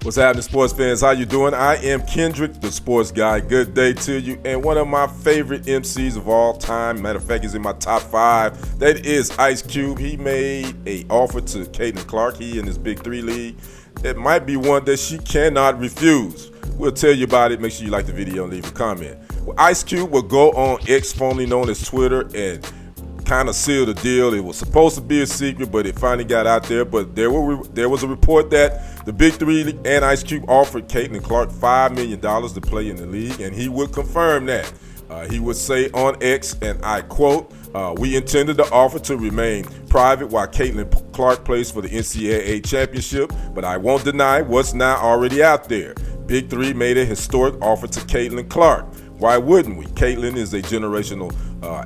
What's happening, sports fans? How you doing? I am Kendrick, the sports guy. Good day to you. And one of my favorite MCs of all time, matter of fact, he's in my top 5. That is Ice Cube. He made an offer to Caitlin Clark. He in his Big 3 league. It might be one that she cannot refuse. We'll tell you about it. Make sure you like the video and leave a comment. Well, Ice Cube will go on X, formerly known as Twitter, and kind of sealed the deal. It was supposed to be a secret, but it finally got out there. But there was a report that the Big 3 and Ice Cube offered Caitlin Clark $5 million to play in the league, and he would confirm that. He would say on X, and I quote, "We intended the offer to remain private while Caitlin Clark plays for the NCAA championship, but I won't deny what's now already out there. Big 3 made a historic offer to Caitlin Clark. Why wouldn't we? Caitlin is a generational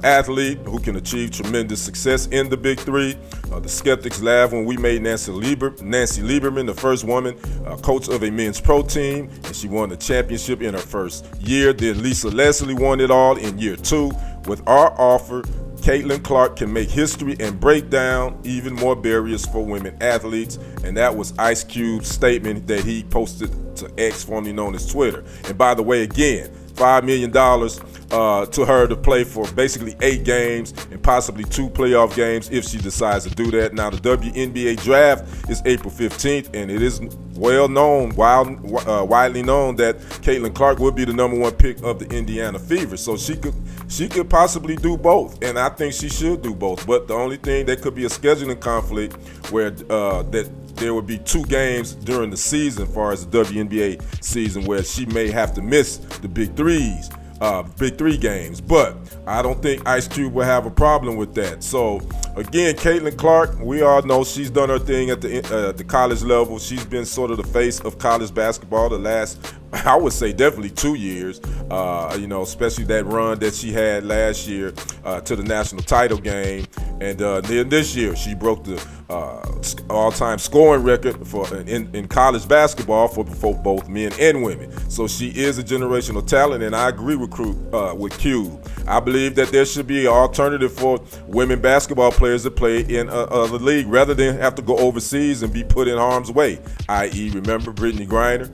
athlete who can achieve tremendous success in the Big 3. The skeptics laughed when we made Nancy Lieberman the first woman coach of a men's pro team, and she won the championship in her first year. Then Lisa Leslie won it all in year 2. With our offer, Caitlin Clark can make history and break down even more barriers for women athletes." And that was Ice Cube's statement that he posted to X, formerly known as Twitter. And by the way, again, $5 million to her to play for basically 8 games and possibly 2 playoff games if she decides to do that. Now, the WNBA draft is April 15th, and it is widely known that Caitlin Clark would be the #1 pick of the Indiana Fever. So she could possibly do both, and I think she should do both. But the only thing, there could be a scheduling conflict where there would be 2 games during the season, as far as the WNBA season, where she may have to miss the Big 3 games. But I don't think Ice Cube will have a problem with that. So again, Caitlin Clark, we all know she's done her thing at the college level. She's been sort of the face of college basketball the last, I would say, definitely 2 years. Especially that run that she had last year to the national title game, and then this year she broke the all-time scoring record in college basketball for both men and women. So she is a generational talent, and I agree with Cube. I believe that there should be an alternative for women basketball players to play in the league rather than have to go overseas and be put in harm's way. I.e., remember Brittany Griner?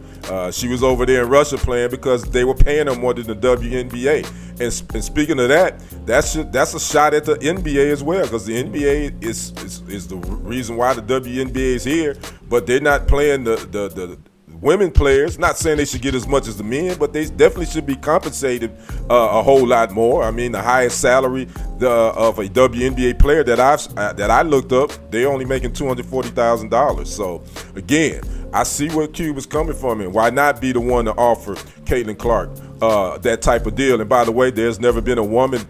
She was over there in Russia playing because they were paying her more than the WNBA. And speaking of that, that's a shot at the NBA as well, because the NBA is the reason why the WNBA is here, but they're not playing the women players. Not saying they should get as much as the men, but they definitely should be compensated a whole lot more. I mean, the highest salary of a WNBA player that I looked up, they're only making $240,000. So again, I see where Cube is coming from, and why not be the one to offer Caitlin Clark that type of deal? And by the way, there's never been a woman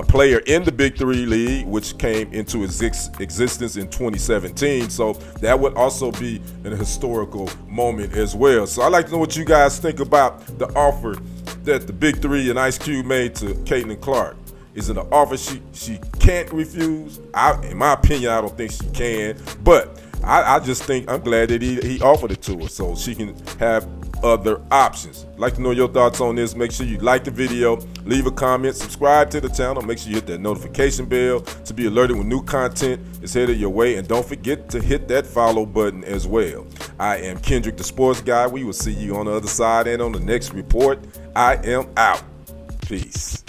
player in the Big 3 league, which came into existence in 2017. So that would also be an historical moment as well. So I'd like to know what you guys think about the offer that the Big 3 and Ice Cube made to Caitlin Clark. Is it an offer she can't refuse? In my opinion, I don't think she can, but I just think I'm glad that he offered it to her so she can have other options. I'd like to know your thoughts on this. Make sure you like the video, leave a comment, subscribe to the channel, make sure you hit that notification bell to be alerted when new content is headed your way, and don't forget to hit that follow button as well. I am Kendrick, the sports guy. We will see you on the other side and on the next report. I am out. Peace.